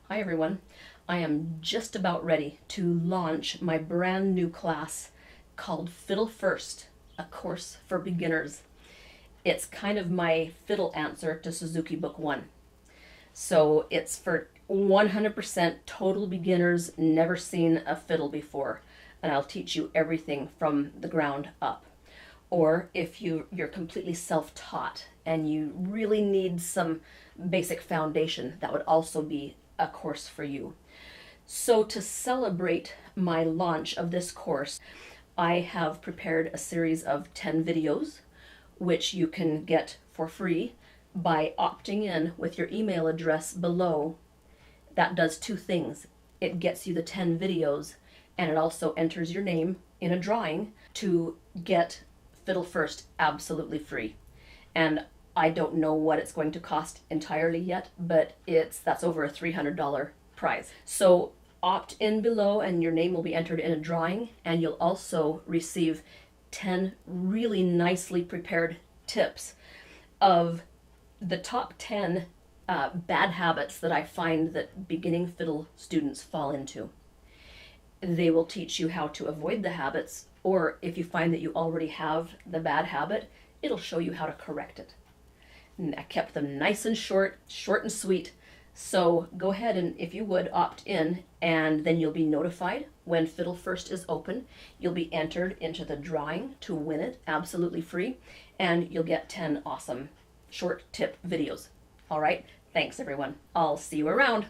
Hi everyone. I am just about ready to launch my brand new class called Fiddle First, a course for beginners. It's kind of my fiddle answer to Suzuki Book 1. So it's for 100% total beginners, never seen a fiddle before, and I'll teach you everything from the ground up. Or if you're completely self-taught and you really need some basic foundation, that would also be a course for you. So to celebrate my launch of this course, I have prepared a series of 10 videos, which you can get for free by opting in with your email address below. That does two things. It gets you the 10 videos, and it also enters your name in a drawing to get Fiddle First absolutely free. And I don't know what it's going to cost entirely yet, but that's over a $300 prize. So opt in below and your name will be entered in a drawing, and you'll also receive 10 really nicely prepared tips of the top 10 bad habits that I find that beginning fiddle students fall into. They will teach you how to avoid the habits, or if you find that you already have the bad habit, it'll show you how to correct it. And I kept them nice and short and sweet. So go ahead and, if you would, opt in, and then you'll be notified when Fiddle First is open. You'll be entered into the drawing to win it absolutely free, and you'll get 10 awesome short tip videos. All right, thanks everyone. I'll see you around.